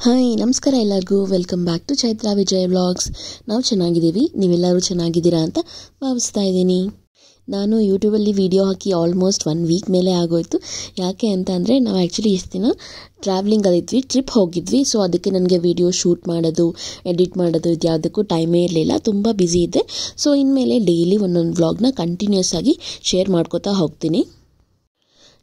Hi ನಮಸ್ಕಾರ ಎಲ್ಲರಿಗೂ welcome back to Chaitra Vijay vlogs. ನಾವು ಚೆನ್ನಾಗಿದ್ದೀವಿ, ನೀವೆಲ್ಲರೂ ಚೆನ್ನಾಗಿದ್ದೀರಾ ಅಂತ ಭಾವಿಸ್ತಾ ಇದ್ದೀನಿ. ನಾನು ಯೂಟ್ಯೂಬಲ್ಲಿ ವಿಡಿಯೋ ಹಾಕಿ ಆಲ್ಮೋಸ್ಟ್ 1 ವೀಕ್ ಮೇಲೆ ಆಗೋಯ್ತು. ಯಾಕೆ ಅಂತ ಅಂದರೆ ನಾವು ಆ್ಯಕ್ಚುಲಿ ಎಷ್ಟು ದಿನ ಟ್ರಾವೆಲಿಂಗಲ್ಲಿದ್ವಿ, ಟ್ರಿಪ್ ಹೋಗಿದ್ವಿ. ಸೊ ಅದಕ್ಕೆ ನನಗೆ ವಿಡಿಯೋ ಶೂಟ್ ಮಾಡೋದು, ಎಡಿಟ್ ಮಾಡೋದು ಇದು ಯಾವುದಕ್ಕೂ ಟೈಮೇ ಇರಲಿಲ್ಲ, ತುಂಬ ಬ್ಯುಸಿ ಇದ್ದೆ. ಸೊ ಇನ್ಮೇಲೆ ಡೈಲಿ ಒಂದೊಂದು ವ್ಲಾಗ್ನ ಕಂಟಿನ್ಯೂಸ್ ಆಗಿ ಶೇರ್ ಮಾಡ್ಕೋತಾ ಹೋಗ್ತೀನಿ.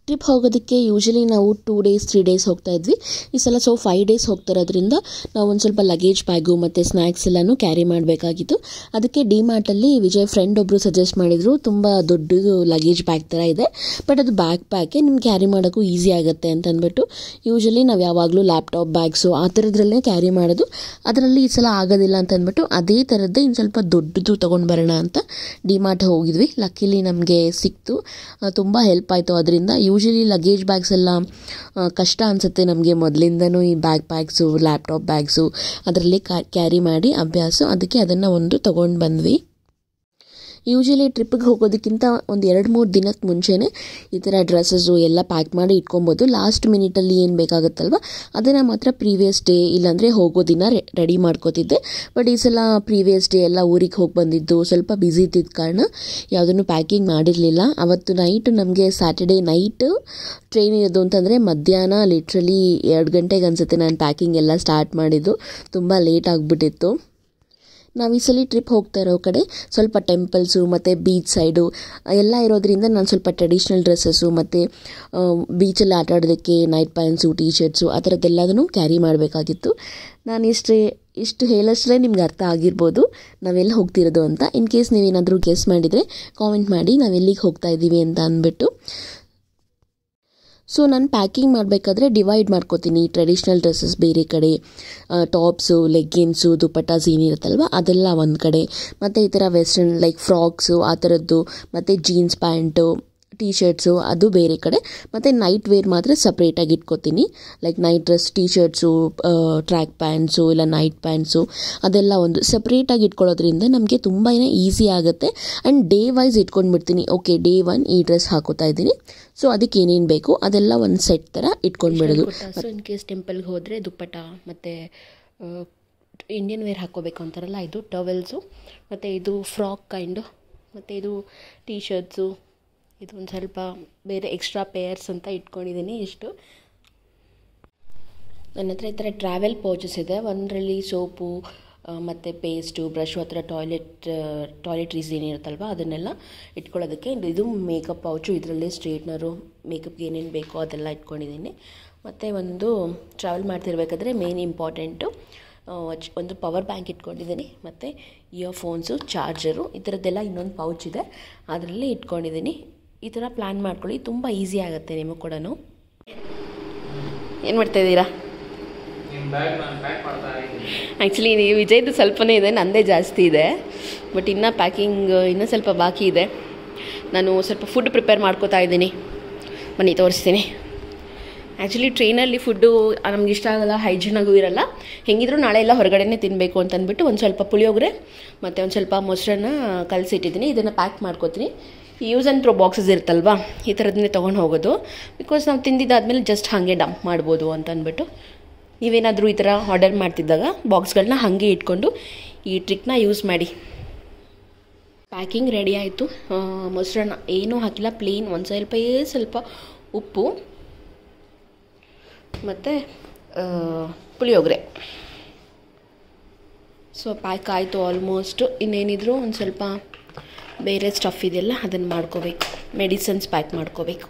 ಟ್ರಿಪ್ ಹೋಗೋದಕ್ಕೆ ಯೂಶಲಿ ನಾವು 2 days 3 days ಹೋಗ್ತಾ ಇದ್ವಿ. ಈ ಸಲ 5 days ಹೋಗ್ತಾ ಇರೋದ್ರಿಂದ ನಾವು ಒಂದು ಸ್ವಲ್ಪ ಲಗೇಜ್ ಬ್ಯಾಗು ಮತ್ತು ಸ್ನ್ಯಾಕ್ಸ್ ಎಲ್ಲನೂ ಕ್ಯಾರಿ ಮಾಡಬೇಕಾಗಿತ್ತು. ಅದಕ್ಕೆ ಡಿಮಾರ್ಟಲ್ಲಿ ವಿಜಯ್ ಫ್ರೆಂಡ್ ಒಬ್ಬರು ಸಜೆಸ್ಟ್ ಮಾಡಿದರು, ತುಂಬ ದೊಡ್ಡದು ಲಗೇಜ್ ಬ್ಯಾಗ್ ಥರ ಇದೆ, ಬಟ್ ಅದು ಬ್ಯಾಕ್ ಪ್ಯಾಕೆ ನಿಮ್ಗೆ ಕ್ಯಾರಿ ಮಾಡೋಕ್ಕೂ ಈಸಿ ಆಗುತ್ತೆ ಅಂತ ಅಂದ್ಬಿಟ್ಟು ಯೂಶಲಿ ನಾವು ಯಾವಾಗಲೂ ಲ್ಯಾಪ್ಟಾಪ್ ಬ್ಯಾಗ್ಸು ಆ ಥರದ್ರಲ್ಲೇ ಕ್ಯಾರಿ ಮಾಡೋದು. ಅದರಲ್ಲಿ ಈ ಸಲ ಆಗೋದಿಲ್ಲ ಅಂತ ಅಂದ್ಬಿಟ್ಟು ಅದೇ ಥರದ್ದೇ ಇನ್ನು ಸ್ವಲ್ಪ ದೊಡ್ಡದು ತೊಗೊಂಡು ಬರೋಣ ಅಂತ ಡಿಮಾರ್ಟ್ ಹೋಗಿದ್ವಿ. ಲಕ್ಕಿಲಿ ನಮಗೆ ಸಿಕ್ತು, ತುಂಬ ಹೆಲ್ಪ್ ಆಯಿತು ಅದರಿಂದ. ಯೂಶಲಿ ಲಗೇಜ್ ಬ್ಯಾಗ್ಸ್ ಎಲ್ಲ ಕಷ್ಟ ಅನಿಸುತ್ತೆ ನಮಗೆ ಮೊದಲಿಂದನೂ, ಈ ಬ್ಯಾಕ್ ಪ್ಯಾಕ್ಸು ಲ್ಯಾಪ್ಟಾಪ್ ಬ್ಯಾಗ್ಸು ಅದರಲ್ಲಿ ಕ್ಯಾರಿ ಮಾಡಿ ಅಭ್ಯಾಸ, ಅದಕ್ಕೆ ಅದನ್ನು ಒಂದು ತೊಗೊಂಡು ಬಂದ್ವಿ. ಯೂಶಲಿ ಟ್ರಿಪ್ಪಿಗೆ ಹೋಗೋದಕ್ಕಿಂತ ಒಂದು 2-3 ದಿನಕ್ಕೆ ಮುಂಚೆನೇ ಈ ಥರ ಡ್ರೆಸ್ಸಸ್ಸು ಎಲ್ಲ ಪ್ಯಾಕ್ ಮಾಡಿ ಇಟ್ಕೊಬೋದು. ಲಾಸ್ಟ್ ಮಿನಿಟಲ್ಲಿ ಏನು ಬೇಕಾಗುತ್ತಲ್ವ ಅದನ್ನು ಮಾತ್ರ ಪ್ರೀವಿಯಸ್ ಡೇ ಇಲ್ಲಾಂದರೆ ಹೋಗೋ ದಿನ ರೆಡಿ ಮಾಡ್ಕೋತಿದ್ದೆ. ಬಟ್ ಈ ಸಲ ಪ್ರೀವಿಯಸ್ ಡೇ ಎಲ್ಲ ಊರಿಗೆ ಹೋಗಿ ಬಂದಿದ್ದು, ಸ್ವಲ್ಪ ಬ್ಯುಸಿ ಇದ್ದಿದ್ದ ಕಾರಣ ಯಾವುದನ್ನು ಪ್ಯಾಕಿಂಗ್ ಮಾಡಿರಲಿಲ್ಲ. ಅವತ್ತು ನೈಟು ನಮಗೆ ಸ್ಯಾಟರ್ಡೇ ನೈಟು ಟ್ರೈನ್ ಇರೋದು ಅಂತಂದರೆ ಮಧ್ಯಾಹ್ನ ಲಿಟ್ರಲಿ 2 ಗಂಟೆಗೆ ಅನಿಸುತ್ತೆ ನಾನು ಪ್ಯಾಕಿಂಗ್ ಎಲ್ಲ ಸ್ಟಾರ್ಟ್ ಮಾಡಿದ್ದು. ತುಂಬ ಲೇಟ್ ಆಗಿಬಿಟ್ಟಿತ್ತು. ನಾವು ಈ ಸಲ ಟ್ರಿಪ್ ಹೋಗ್ತಾ ಇರೋ ಕಡೆ ಸ್ವಲ್ಪ ಟೆಂಪಲ್ಸು ಮತ್ತು ಬೀಚ್ ಸೈಡು ಎಲ್ಲ ಇರೋದ್ರಿಂದ ನಾನು ಸ್ವಲ್ಪ ಟ್ರೆಡಿಷ್ನಲ್ ಡ್ರೆಸ್ಸಸ್ಸು ಮತ್ತು ಬೀಚಲ್ಲಿ ಆಟ ಆಡೋದಕ್ಕೆ ನೈಟ್ ಪ್ಯಾಂಟ್ಸು ಟೀ ಶರ್ಟ್ಸು ಆ ಥರದ್ದೆಲ್ಲದನ್ನು ಕ್ಯಾರಿ ಮಾಡಬೇಕಾಗಿತ್ತು. ನಾನು ಇಷ್ಟು ಹೇಳೋಷ್ಟೇ ನಿಮ್ಗೆ ಅರ್ಥ ಆಗಿರ್ಬೋದು ನಾವೆಲ್ಲಿ ಹೋಗ್ತಿರೋದು ಅಂತ. ಇನ್ ಕೇಸ್ ನೀವೇನಾದರೂ ಗೆಸ್ ಮಾಡಿದರೆ ಕಾಮೆಂಟ್ ಮಾಡಿ ನಾವೆಲ್ಲಿಗೆ ಹೋಗ್ತಾ ಇದ್ದೀವಿ ಅಂತ ಅಂದ್ಬಿಟ್ಟು. ಸೊ ನಾನು ಪ್ಯಾಕಿಂಗ್ ಮಾಡಬೇಕಾದ್ರೆ ಡಿವೈಡ್ ಮಾಡ್ಕೋತೀನಿ. ಟ್ರೆಡಿಷ್ನಲ್ ಡ್ರೆಸ್ಸಸ್ ಬೇರೆ ಕಡೆ, ಟಾಪ್ಸು ಲೆಗ್ಗಿನ್ಸು ದುಪಟ್ಟಾಸ್ ಏನಿರುತ್ತಲ್ವ ಅದೆಲ್ಲ ಒಂದು ಕಡೆ, ಮತ್ತು ಈ ಥರ ವೆಸ್ಟರ್ನ್ ಲೈಕ್ ಫ್ರಾಕ್ಸು ಆ ಥರದ್ದು, ಮತ್ತು ಜೀನ್ಸ್ ಪ್ಯಾಂಟು ಟೀ ಶರ್ಟ್ಸು ಅದು ಬೇರೆ ಕಡೆ, ಮತ್ತು ನೈಟ್ ವೇರ್ ಮಾತ್ರ ಸಪ್ರೇಟಾಗಿ ಇಟ್ಕೋತೀನಿ. Like night dress T shirts track pants ಇಲ್ಲ ನೈಟ್ ಪ್ಯಾಂಟ್ಸು ಅದೆಲ್ಲ ಒಂದು ಸಪ್ರೇಟಾಗಿ ಇಟ್ಕೊಳ್ಳೋದ್ರಿಂದ ನಮಗೆ ತುಂಬಾ ಈಸಿ ಆಗುತ್ತೆ. ಆ್ಯಂಡ್ ಡೇ ವೈಸ್ ಇಟ್ಕೊಂಡ್ಬಿಡ್ತೀನಿ. ಓಕೆ, ಡೇ 1 ಈ ಡ್ರೆಸ್ ಹಾಕೋತಾ ಇದ್ದೀನಿ, ಸೊ ಅದಕ್ಕೆ ಏನೇನು ಬೇಕು ಅದೆಲ್ಲ ಒಂದು ಸೆಟ್ ಥರ ಇಟ್ಕೊಂಡ್ಬಿಡೋದು. ಸೊ ಇನ್ ಕೇಸ್ ಟೆಂಪಲ್ಗೆ ಹೋದರೆ ದುಪ್ಪಟ್ಟ ಮತ್ತು ಇಂಡಿಯನ್ ವೇರ್ ಹಾಕ್ಕೋಬೇಕು ಅಂತಾರಲ್ಲ, ಇದು ಟವೆಲ್ಸು, ಮತ್ತು ಇದು ಫ್ರಾಕ್ ಕೈಂಡು, ಮತ್ತು ಇದು ಟೀ ಶರ್ಟ್ಸು, ಇದು ಒಂದು ಸ್ವಲ್ಪ ಬೇರೆ ಎಕ್ಸ್ಟ್ರಾ ಪೇಯರ್ಸ್ ಅಂತ ಇಟ್ಕೊಂಡಿದ್ದೀನಿ. ಇಷ್ಟು ನನ್ನ ಹತ್ರ ಈ ಥರ ಟ್ರಾವೆಲ್ ಪೌಚಸ್ ಇದೆ. ಒಂದರಲ್ಲಿ ಸೋಪು ಮತ್ತು ಪೇಸ್ಟು ಬ್ರಷು ಆ ಥರ ಟಾಯ್ಲೆಟ್ರೀಸ್ ಏನಿರುತ್ತಲ್ವ ಅದನ್ನೆಲ್ಲ ಇಟ್ಕೊಳ್ಳೋದಕ್ಕೆ. ಇದು ಮೇಕಪ್ ಪೌಚು, ಇದರಲ್ಲಿ ಸ್ಟ್ರೇಟ್ನರು ಮೇಕಪ್ಗೆ ಏನೇನು ಬೇಕೋ ಅದೆಲ್ಲ ಇಟ್ಕೊಂಡಿದ್ದೀನಿ. ಮತ್ತು ಒಂದು ಟ್ರಾವೆಲ್ ಮಾಡ್ತಿರ್ಬೇಕಾದ್ರೆ ಮೇನ್ ಇಂಪಾರ್ಟೆಂಟು ಒಂದು ಪವರ್ ಬ್ಯಾಂಕ್ ಇಟ್ಕೊಂಡಿದ್ದೀನಿ, ಮತ್ತು ಇಯರ್ಫೋನ್ಸು ಚಾರ್ಜರು ಈ ಥರದ್ದೆಲ್ಲ ಇನ್ನೊಂದು ಪೌಚ್ ಇದೆ ಅದರಲ್ಲಿ ಇಟ್ಕೊಂಡಿದ್ದೀನಿ. ಈ ಥರ ಪ್ಲ್ಯಾನ್ ಮಾಡ್ಕೊಳ್ಳಿ, ತುಂಬ ಈಸಿ ಆಗುತ್ತೆ ನಿಮಗೆ ಕೂಡ. ಏನು ಮಾಡ್ತಾಯಿದ್ದೀರಾ? ಆ್ಯಕ್ಚುಲಿ ವಿಜಯ್ದು ಸ್ವಲ್ಪನೇ ಇದೆ, ನನ್ನದೇ ಜಾಸ್ತಿ ಇದೆ. ಬಟ್ ಇನ್ನೂ ಪ್ಯಾಕಿಂಗ್ ಇನ್ನೂ ಸ್ವಲ್ಪ ಬಾಕಿ ಇದೆ. ನಾನು ಸ್ವಲ್ಪ ಫುಡ್ ಪ್ರಿಪೇರ್ ಮಾಡ್ಕೋತಾ ಇದ್ದೀನಿ, ಬನ್ನಿ ತೋರಿಸ್ತೀನಿ. ಆ್ಯಕ್ಚುಲಿ ಟ್ರೈನಲ್ಲಿ ಫುಡ್ಡು ನಮ್ಗೆ ಇಷ್ಟ ಆಗೋಲ್ಲ, ಹೈಜೀನಾಗೂ ಇರೋಲ್ಲ. ಹೆಂಗಿದ್ರು ನಾಳೆ ಎಲ್ಲ ಹೊರಗಡೆನೇ ತಿನ್ನಬೇಕು ಅಂತ ಅಂದ್ಬಿಟ್ಟು ಒಂದು ಸ್ವಲ್ಪ ಪುಳಿಯೋಗರೆ ಮತ್ತು ಒಂದು ಸ್ವಲ್ಪ ಮೊಸರನ್ನ ಕಲಸಿಟ್ಟಿದ್ದೀನಿ. ಇದನ್ನು ಪ್ಯಾಕ್ ಮಾಡ್ಕೋತೀನಿ. ಯೂಸ್ ಆ್ಯಂಡ್ ಥ್ರೋ ಬಾಕ್ಸಸ್ ಇರುತ್ತಲ್ವ ಈ ಥರದನ್ನೇ ತೊಗೊಂಡು ಹೋಗೋದು, ಬಿಕಾಸ್ ನಾವು ತಿಂದಿದ್ದಾದಮೇಲೆ ಜಸ್ಟ್ ಹಾಗೆ ಡಂಪ್ ಮಾಡ್ಬೋದು ಅಂತ ಅಂದ್ಬಿಟ್ಟು. ನೀವೇನಾದರೂ ಈ ಥರ ಆರ್ಡರ್ ಮಾಡ್ತಿದ್ದಾಗ ಬಾಕ್ಸ್ಗಳನ್ನ ಹಾಗೆ ಇಟ್ಕೊಂಡು ಈ ಟ್ರಿಕ್ನ ಯೂಸ್ ಮಾಡಿ. ಪ್ಯಾಕಿಂಗ್ ರೆಡಿ ಆಯಿತು. ಮೊಸರನ್ನ ಏನೂ ಹಾಕಿಲ್ಲ, ಪ್ಲೇನ್ ಒಂದು ಸ್ವಲ್ಪ ಉಪ್ಪು ಮತ್ತು ಪುಳಿಯೋಗರೆ. ಸೊ ಪ್ಯಾಕ್ ಆಯಿತು ಆಲ್ಮೋಸ್ಟು. ಇನ್ನೇನಿದ್ರು ಒಂದು ಸ್ವಲ್ಪ ಬೇರೆ ಸ್ಟಫ್ ಇದೆಯಲ್ಲ ಅದನ್ನು ಮಾಡ್ಕೋಬೇಕು, ಮೆಡಿಸನ್ಸ್ ಪ್ಯಾಕ್ ಮಾಡ್ಕೋಬೇಕು.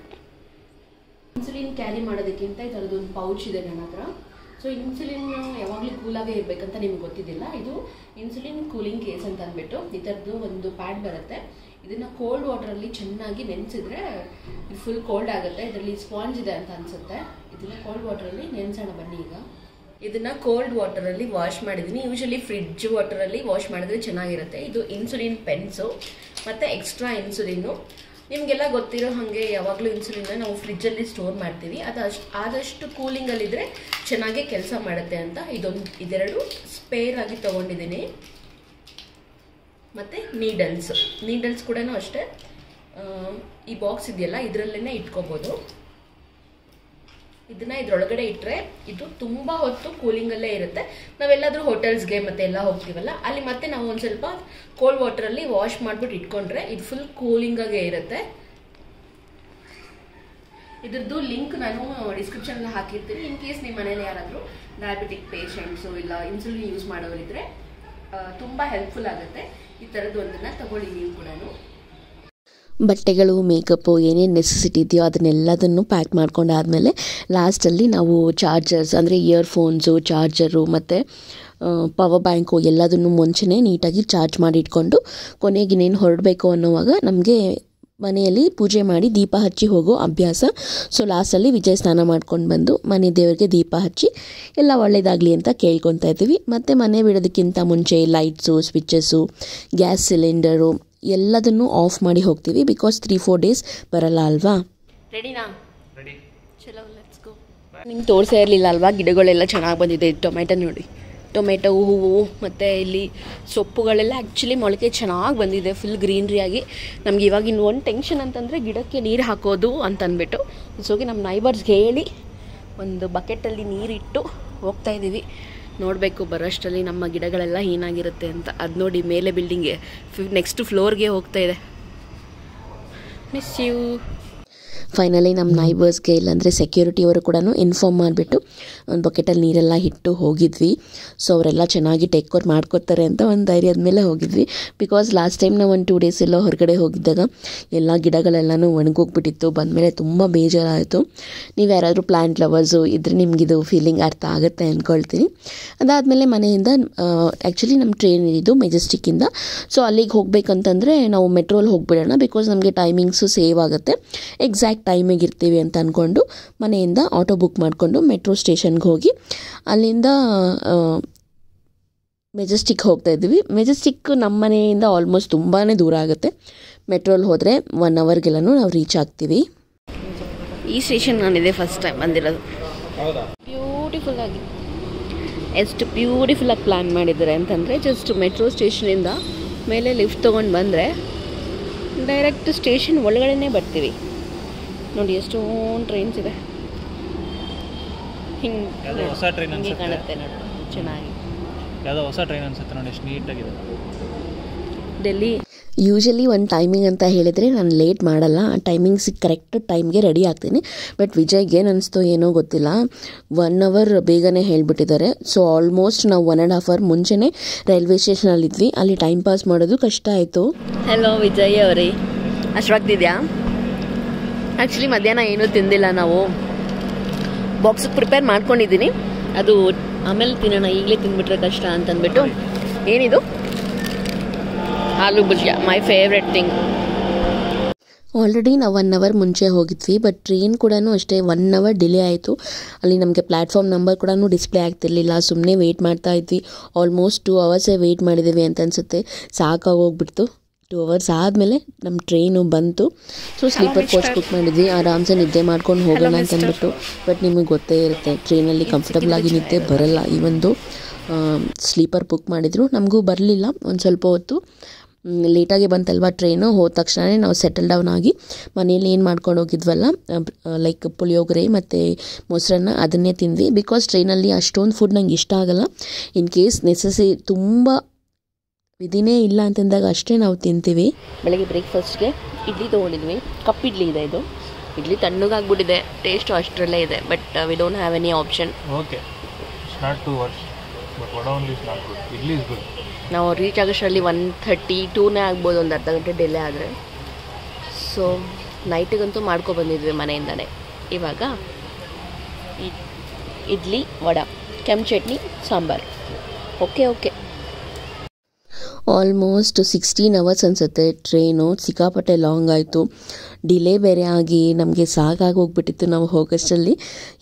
ಇನ್ಸುಲಿನ್ ಕ್ಯಾರಿ ಮಾಡೋದಕ್ಕಿಂತ ಈ ಥರದ್ದೊಂದು ಪೌಚ್ ಇದೆ ನನ್ನ ಹತ್ರ. ಸೊ ಇನ್ಸುಲಿನ್ ಯಾವಾಗಲೂ ಕೂಲಾಗೇ ಇರಬೇಕಂತ ನಿಮ್ಗೆ ಗೊತ್ತಿದ್ದಿಲ್ಲ. ಇದು ಇನ್ಸುಲಿನ್ ಕೂಲಿಂಗ್ ಕೇಸ್ ಅಂತ ಅಂದ್ಬಿಟ್ಟು ಈ ಥರದ್ದು ಒಂದು ಪ್ಯಾಡ್ ಬರುತ್ತೆ. ಇದನ್ನು ಕೋಲ್ಡ್ ವಾಟರಲ್ಲಿ ಚೆನ್ನಾಗಿ ನೆನೆಸಿದ್ರೆ ಇದು ಫುಲ್ ಕೋಲ್ಡ್ ಆಗುತ್ತೆ. ಇದರಲ್ಲಿ ಸ್ಪಾಂಜ್ ಇದೆ ಅಂತ ಅನಿಸುತ್ತೆ. ಇದನ್ನು ಕೋಲ್ಡ್ ವಾಟರಲ್ಲಿ ನೆನೆಸೋಣ ಬನ್ನಿ. ಈಗ ಇದನ್ನು ಕೋಲ್ಡ್ ವಾಟರಲ್ಲಿ ವಾಶ್ ಮಾಡಿದ್ದೀನಿ. ಯೂಶಲಿ ಫ್ರಿಡ್ಜ್ ವಾಟರಲ್ಲಿ ವಾಶ್ ಮಾಡಿದ್ರೆ ಚೆನ್ನಾಗಿರುತ್ತೆ. ಇದು ಇನ್ಸುಲಿನ್ ಪೆನ್ಸು ಮತ್ತು ಎಕ್ಸ್ಟ್ರಾ ಇನ್ಸುಲಿನ್ನು. ನಿಮಗೆಲ್ಲ ಗೊತ್ತಿರೋ ಹಾಗೆ ಯಾವಾಗಲೂ ಇನ್ಸುಲಿನ್ನ ನಾವು ಫ್ರಿಜ್ಜಲ್ಲಿ ಸ್ಟೋರ್ ಮಾಡ್ತೀವಿ. ಅದು ಆದಷ್ಟು ಕೂಲಿಂಗಲ್ಲಿದ್ದರೆ ಚೆನ್ನಾಗೇ ಕೆಲಸ ಮಾಡುತ್ತೆ ಅಂತ ಇದೆರಡು ಸ್ಪೇರ್ ಆಗಿ ತೊಗೊಂಡಿದ್ದೀನಿ. ಮತ್ತು ನೀಡಲ್ಸ್ ಕೂಡ ಅಷ್ಟೇ ಈ ಬಾಕ್ಸ್ ಇದೆಯಲ್ಲ ಇದರಲ್ಲೇ ಇಟ್ಕೋಬೋದು. ಇದನ್ನ ಇದ್ರೊಳಗಡೆ ಇಟ್ಟರೆ ಇದು ತುಂಬ ಹೊತ್ತು ಕೂಲಿಂಗಲ್ಲೇ ಇರುತ್ತೆ. ನಾವೆಲ್ಲಾದರೂ ಹೋಟೆಲ್ಸ್ಗೆ ಮತ್ತೆ ಎಲ್ಲ ಹೋಗ್ತೀವಲ್ಲ ಅಲ್ಲಿ ಮತ್ತೆ ನಾವು ಒಂದು ಸ್ವಲ್ಪ ಕೋಲ್ಡ್ ವಾಟರಲ್ಲಿ ವಾಶ್ ಮಾಡಿಬಿಟ್ಟು ಇಟ್ಕೊಂಡ್ರೆ ಇದು ಫುಲ್ ಕೂಲಿಂಗಾಗೇ ಇರುತ್ತೆ. ಇದ್ರದ್ದು ಲಿಂಕ್ ನಾನು ಡಿಸ್ಕ್ರಿಪ್ಷನ್ಗೆ ಹಾಕಿರ್ತೀನಿ. ಇನ್ ಕೇಸ್ ನಿಮ್ಮ ಮನೇಲಿ ಯಾರಾದರೂ ಡಯಾಬಿಟಿಕ್ ಪೇಷಂಟ್ಸು ಇಲ್ಲ ಇನ್ಸುಲಿನ್ ಯೂಸ್ ಮಾಡೋರಿದ್ರೆ ತುಂಬ ಹೆಲ್ಪ್ಫುಲ್ ಆಗುತ್ತೆ. ಈ ಥರದ್ದು ಒಂದನ್ನು ತಗೊಳ್ಳಿ ನೀವು ಕೂಡ. ಬಟ್ಟೆಗಳು, ಮೇಕಪ್ಪು, ಏನೇನು ನೆಸೆಸಿಟಿ ಇದೆಯೋ ಅದನ್ನೆಲ್ಲದನ್ನು ಪ್ಯಾಕ್ ಮಾಡ್ಕೊಂಡಾದಮೇಲೆ ಲಾಸ್ಟಲ್ಲಿ ನಾವು ಚಾರ್ಜರ್ಸ್ ಅಂದರೆ ಇಯರ್ಫೋನ್ಸು, ಚಾರ್ಜರು ಮತ್ತು ಪವರ್ ಬ್ಯಾಂಕು ಎಲ್ಲದನ್ನು ಮುಂಚೆನೇ ನೀಟಾಗಿ ಚಾರ್ಜ್ ಮಾಡಿ ಇಟ್ಕೊಂಡು ಕೊನೆಗಿನೇನು ಹೊರಡಬೇಕು ಅನ್ನೋವಾಗ ನಮಗೆ ಮನೆಯಲ್ಲಿ ಪೂಜೆ ಮಾಡಿ ದೀಪ ಹಚ್ಚಿ ಹೋಗೋ ಅಭ್ಯಾಸ. ಸೊ ಲಾಸ್ಟಲ್ಲಿ ವಿಜಯ್ ಸ್ನಾನ ಮಾಡ್ಕೊಂಡು ಬಂದು ಮನೆ ದೇವರಿಗೆ ದೀಪ ಹಚ್ಚಿ ಎಲ್ಲ ಒಳ್ಳೆಯದಾಗಲಿ ಅಂತ ಕೇಳ್ಕೊತಾ ಇದ್ದೀವಿ. ಮತ್ತು ಮನೆ ಬಿಡೋದಕ್ಕಿಂತ ಮುಂಚೆ ಲೈಟ್ಸು, ಸ್ವಿಚ್ಚಸ್ಸು, ಗ್ಯಾಸ್ ಸಿಲಿಂಡರು ಎಲ್ಲದನ್ನು ಆಫ್ ಮಾಡಿ ಹೋಗ್ತೀವಿ. ಬಿಕಾಸ್ 3-4 ಡೇಸ್ ಬರಲ್ಲ ಅಲ್ವಾ. ರೆಡಿನಾ? ರೆಡಿ. ಚಲೋ, ಲೆಟ್ಸ್ ಗೋ. ನಿಮ್ಗೆ ತೋರಿಸೇ ಇರಲಿಲ್ಲ ಅಲ್ವಾ, ಗಿಡಗಳೆಲ್ಲ ಚೆನ್ನಾಗಿ ಬಂದಿದೆ. ಟೊಮೆಟೊ ನೋಡಿ, ಟೊಮೆಟೊ ಹೂವು ಮತ್ತು ಇಲ್ಲಿ ಸೊಪ್ಪುಗಳೆಲ್ಲ ಆ್ಯಕ್ಚುಲಿ ಮೊಳಕೆ ಚೆನ್ನಾಗಿ ಬಂದಿದೆ, ಫುಲ್ ಗ್ರೀನ್ರಿಯಾಗಿ. ನಮ್ಗೆ ಇವಾಗ ಇನ್ನು ಒಂದು ಟೆನ್ಷನ್ ಅಂತಂದರೆ ಗಿಡಕ್ಕೆ ನೀರು ಹಾಕೋದು ಅಂತ ಅಂದ್ಬಿಟ್ಟು ಹೋಗಿ ನಮ್ಮ ನೈಬರ್ಸ್ಗೆ ಹೇಳಿ ಒಂದು ಬಕೆಟಲ್ಲಿ ನೀರಿಟ್ಟು ಹೋಗ್ತಾಯಿದ್ದೀವಿ. ನೋಡಬೇಕು ಬರೋಷ್ಟರಲ್ಲಿ ನಮ್ಮ ಗಿಡಗಳೆಲ್ಲ ಏನಾಗಿರುತ್ತೆ ಅಂತ. ಅದು ನೋಡಿ ಮೇಲೆ ಬಿಲ್ಡಿಂಗ್ಗೆ ನೆಕ್ಸ್ಟ್ ಫ್ಲೋರ್ಗೆ ಹೋಗ್ತಾಯಿದೆ. Miss you. ಫೈನಲಿ ನಮ್ಮ ನೈಬರ್ಸ್ಗೆ ಇಲ್ಲಾಂದರೆ ಸೆಕ್ಯೂರಿಟಿಯವರು ಕೂಡ ಇನ್ಫಾರ್ಮ್ ಮಾಡಿಬಿಟ್ಟು ಒಂದು ಬಕೆಟಲ್ಲಿ ನೀರೆಲ್ಲ ಇಟ್ಟು ಹೋಗಿದ್ವಿ. ಸೊ ಅವರೆಲ್ಲ ಚೆನ್ನಾಗಿ ಟೇಕ್ ಕೇರ್ ಮಾಡ್ಕೋತಾರೆ ಅಂತ ಒಂದು ಧೈರ್ಯದ ಮೇಲೆ ಹೋಗಿದ್ವಿ. ಬಿಕಾಸ್ ಲಾಸ್ಟ್ ಟೈಮ್ ನಾವು ಒಂದು 2 ಡೇಸ್ ಎಲ್ಲ ಹೊರಗಡೆ ಹೋಗಿದ್ದಾಗ ಎಲ್ಲ ಗಿಡಗಳೆಲ್ಲನೂ ಒಣಗೋಗ್ಬಿಟ್ಟಿತ್ತು. ಬಂದಮೇಲೆ ತುಂಬ ಬೇಜಾರಾಯಿತು. ನೀವು ಯಾರಾದರೂ ಪ್ಲ್ಯಾಂಟ್ ಲವರ್ಸು ಇದ್ದರೆ ನಿಮಗಿದು ಫೀಲಿಂಗ್ ಅರ್ಥ ಆಗುತ್ತೆ ಅಂದ್ಕೊಳ್ತೀನಿ. ಅದಾದಮೇಲೆ ಮನೆಯಿಂದ ಆ್ಯಕ್ಚುಲಿ ನಮ್ಮ ಟ್ರೈನ್ ಇದ್ದು ಮೆಜೆಸ್ಟಿಕ್ಕಿಂದ. ಸೊ ಅಲ್ಲಿಗೆ ಹೋಗ್ಬೇಕಂತಂದರೆ ನಾವು ಮೆಟ್ರೋಲ್ಲಿ ಹೋಗ್ಬಿಡೋಣ. ಬಿಕಾಸ್ ನಮಗೆ ಟೈಮಿಂಗ್ಸು ಸೇವ್ ಆಗುತ್ತೆ. ಎಕ್ಸಾಕ್ಟ್ ಟೈಮಿಗೆ ಇರ್ತೀವಿ ಅಂತ ಅಂದ್ಕೊಂಡು ಮನೆಯಿಂದ ಆಟೋ ಬುಕ್ ಮಾಡಿಕೊಂಡು ಮೆಟ್ರೋ ಸ್ಟೇಷನ್ಗೆ ಹೋಗಿ ಅಲ್ಲಿಂದ ಮೆಜೆಸ್ಟಿಕ್ ಹೋಗ್ತಾ ಇದ್ವಿ. ಮೆಜೆಸ್ಟಿಕ್ ನಮ್ಮ ಮನೆಯಿಂದ ಆಲ್ಮೋಸ್ಟ್ ತುಂಬಾ ದೂರ ಆಗುತ್ತೆ. ಮೆಟ್ರೋಲ್ಲಿ ಹೋದರೆ 1 ಅವರ್ಗೆಲ್ಲನೂ ನಾವು ರೀಚ್ ಆಗ್ತೀವಿ. ಈ ಸ್ಟೇಷನ್ ನಾನಿದೆ ಫಸ್ಟ್ ಟೈಮ್ ಬಂದಿರೋದು. ಬ್ಯೂಟಿಫುಲ್ ಆಗಿ, ಎಷ್ಟು ಬ್ಯೂಟಿಫುಲ್ಲಾಗಿ ಪ್ಲ್ಯಾನ್ ಮಾಡಿದ್ದಾರೆ ಅಂತಂದರೆ, ಜಸ್ಟ್ ಮೆಟ್ರೋ ಸ್ಟೇಷನಿಂದ ಮೇಲೆ ಲಿಫ್ಟ್ ತೊಗೊಂಡು ಬಂದರೆ ಡೈರೆಕ್ಟ್ ಸ್ಟೇಷನ್ ಒಳಗಡೆನೇ ಬರ್ತೀವಿ. ನೋಡಿ ಎಷ್ಟೊಂದು ಟ್ರೈನ್ಸ್ ಇದೆ. ಹಿಂಗೆ ಹೊಸ ಟ್ರೈನ್ ಹಿಂಗೆ ಕಾಣುತ್ತೆ ನೋಡಿ, ಚೆನ್ನಾಗಿ. ಯಾವುದೋ ಹೊಸ ಟ್ರೈನ್ ಅನ್ಸುತ್ತೆ ನೋಡಿ, ಎಷ್ಟು ನೀಟಾಗಿದೆ. ಡೆಲ್ಲಿ ಯೂಶಲಿ ಒಂದು ಟೈಮಿಂಗ್ ಅಂತ ಹೇಳಿದರೆ ನಾನು ಲೇಟ್ ಮಾಡಲ್ಲ. ಆ ಟೈಮಿಂಗ್ಸಿಗೆ ಕರೆಕ್ಟ್ ಟೈಮ್ಗೆ ರೆಡಿ ಆಗ್ತೀನಿ. ಬಟ್ ವಿಜಯ್ಗೆ ಏನು ಅನಿಸ್ತೋ ಏನೋ ಗೊತ್ತಿಲ್ಲ, 1 ಅವರ್ ಬೇಗನೆ ಹೇಳಿಬಿಟ್ಟಿದ್ದಾರೆ. ಸೊ ಆಲ್ಮೋಸ್ಟ್ ನಾವು 1.5 ಅವರ್ ಮುಂಚೆನೇ ರೈಲ್ವೆ ಸ್ಟೇಷನಲ್ಲಿದ್ವಿ. ಅಲ್ಲಿ ಟೈಮ್ ಪಾಸ್ ಮಾಡೋದು ಕಷ್ಟ ಆಯಿತು. ಹಲೋ ವಿಜಯ್ ಅವರೇ, ಅಷ್ಟವಾಗ್ತಿದ್ಯಾ? ಆ್ಯಕ್ಚುಲಿ ಮಧ್ಯಾಹ್ನ ಏನೂ ತಿಂದಿಲ್ಲ. ನಾವು ಬಾಕ್ಸಿಗೆ ಪ್ರಿಪೇರ್ ಮಾಡ್ಕೊಂಡಿದ್ದೀನಿ, ಅದು ಆಮೇಲೆ ತಿನ್ನೋಣ, ಈಗಲೇ ತಿಂದ್ಬಿಟ್ರೆ ಕಷ್ಟ ಅಂತಂದ್ಬಿಟ್ಟು. ಏನಿದು? Aloo bhujia, my favourite thing. Already ನಾವು 1 ಅವರ್ ಮುಂಚೆ ಹೋಗಿದ್ವಿ. ಬಟ್ ಟ್ರೈನ್ ಕೂಡ ಅಷ್ಟೇ 1 ಅವರ್ ಡಿಲೇ ಆಯಿತು. ಅಲ್ಲಿ ನಮಗೆ ಪ್ಲ್ಯಾಟ್ಫಾರ್ಮ್ ನಂಬರ್ ಕೂಡ ಡಿಸ್ಪ್ಲೇ ಆಗ್ತಿರ್ಲಿಲ್ಲ. ಸುಮ್ಮನೆ ವೆಯ್ಟ್ ಮಾಡ್ತಾ ಇದ್ವಿ. ಆಲ್ಮೋಸ್ಟ್ 2 ಅವರ್ಸೇ ವೆಯ್ಟ್ ಮಾಡಿದ್ದೀವಿ ಅಂತ ಅನಿಸುತ್ತೆ. ಸಾಕಾಗೋಗ್ಬಿಡ್ತು. 2 ಅವರ್ಸ್ ಆದಮೇಲೆ ನಮ್ಮ ಟ್ರೈನು ಬಂತು. ಸೊ ಸ್ಲೀಪರ್ ಕೋಚ್ ಬುಕ್ ಮಾಡಿದ್ವಿ, ಆರಾಮ್ಸೆ ನಿದ್ದೆ ಮಾಡ್ಕೊಂಡು ಹೋಗೋಣ ಅಂತಂದ್ಬಿಟ್ಟು. ಬಟ್ ನಿಮಗೆ ಗೊತ್ತೇ ಇರುತ್ತೆ, ಟ್ರೈನಲ್ಲಿ ಕಂಫರ್ಟಬಲ್ ಆಗಿ ನಿದ್ದೆ ಬರಲ್ಲ. ಈ ಒಂದು ಸ್ಲೀಪರ್ ಬುಕ್ ಮಾಡಿದ್ರು, ನಮಗೂ ಬರಲಿಲ್ಲ. ಒಂದು ಸ್ವಲ್ಪ ಹೊತ್ತು ಲೇಟಾಗಿ ಬಂತಲ್ವ ಟ್ರೈನು. ಹೋದ ತಕ್ಷಣವೇ ನಾವು ಸೆಟಲ್ ಡೌನ್ ಆಗಿ ಮನೇಲಿ ಏನು ಮಾಡ್ಕೊಂಡು ಹೋಗಿದ್ವಲ್ಲ, ಲೈಕ್ ಪುಳಿಯೋಗರೆ ಮತ್ತು ಮೊಸರನ್ನ ಅದನ್ನೇ ತಿಂದ್ವಿ. ಬಿಕಾಸ್ ಟ್ರೈನಲ್ಲಿ ಅಷ್ಟೊಂದು ಫುಡ್ ನಂಗೆ ಇಷ್ಟ ಆಗಲ್ಲ. ಇನ್ ಕೇಸ್ ತುಂಬ ವಿಧಿನೇ ಇಲ್ಲ ಅಂತಂದಾಗ ಅಷ್ಟೇ ನಾವು ತಿಂತೀವಿ. ಬೆಳಗ್ಗೆ ಬ್ರೇಕ್ಫಾಸ್ಟ್ಗೆ ಇಡ್ಲಿ ತೊಗೊಂಡಿದ್ವಿ. ಕಪ್ ಇಡ್ಲಿ ಇದೆ ಇದು. ಇಡ್ಲಿ ತಣ್ಣಗಾಗ್ಬಿಟ್ಟಿದೆ, ಟೇಸ್ಟು ಅಷ್ಟರಲ್ಲೇ ಇದೆ. But we don't have any option. Okay, it's not too worse, but vada only is not good. Idli is good. ನಾವು ರೀಚ್ ಆಗೋಷ್ಟರಲ್ಲಿ 1:32 ಆಗ್ಬೋದು, ಒಂದು ಅರ್ಧ ಗಂಟೆ ಡಿಲೇ ಆದರೆ. ಸೊ ನೈಟಿಗಂತೂ ಮಾಡ್ಕೊಬಂದಿದ್ವಿ ಮನೆಯಿಂದನೇ. ಇವಾಗ ಇಡ್ಲಿ, ವಡ, ಕೆಂಪು chutney, sambar. Okay. Almost 16 hours ಅನಿಸುತ್ತೆ ಟ್ರೈನು. ಸಿಕ್ಕಾಪಟ್ಟೆ ಲಾಂಗ್ ಆಯಿತು. ಡಿಲೇ ಬೇರೆ ಆಗಿ ನಮಗೆ ಸಾಕಾಗಿ ಹೋಗ್ಬಿಟ್ಟಿತ್ತು. ನಾವು ಹೋಗೋಷ್ಟರಲ್ಲಿ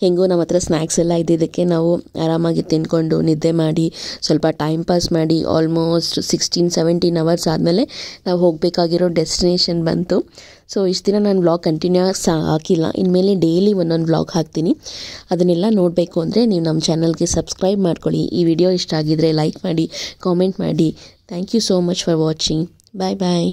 ಹೆಂಗೋ ನಮ್ಮ ಹತ್ರ ಸ್ನ್ಯಾಕ್ಸ್ ಎಲ್ಲ ಇದ್ದಿದ್ದಕ್ಕೆ ನಾವು ಆರಾಮಾಗಿ ತಿಂದ್ಕೊಂಡು ನಿದ್ದೆ ಮಾಡಿ ಸ್ವಲ್ಪ ಟೈಮ್ ಪಾಸ್ ಮಾಡಿ ಆಲ್ಮೋಸ್ಟ್ 16-17 ಅವರ್ಸ್ ಆದಮೇಲೆ ನಾವು ಹೋಗಬೇಕಾಗಿರೋ ಡೆಸ್ಟಿನೇಷನ್ ಬಂತು. ಸೊ ಇಷ್ಟು ದಿನ ನಾನು ವ್ಲಾಗ್ ಕಂಟಿನ್ಯೂಸ್ ಹಾಕಿಲ್ಲ. ಇನ್ಮೇಲೆ ಡೈಲಿ ಒಂದೊಂದು ವ್ಲಾಗ್ ಹಾಕ್ತೀನಿ. ಅದನ್ನೆಲ್ಲ ನೋಡಬೇಕು ಅಂದರೆ ನೀವು ನಮ್ಮ ಚಾನಲ್ಗೆ ಸಬ್ಸ್ಕ್ರೈಬ್ ಮಾಡ್ಕೊಳ್ಳಿ. ಈ ವಿಡಿಯೋ ಇಷ್ಟ ಆಗಿದರೆ ಲೈಕ್ ಮಾಡಿ, ಕಾಮೆಂಟ್ ಮಾಡಿ. Thank you so much for watching. Bye bye.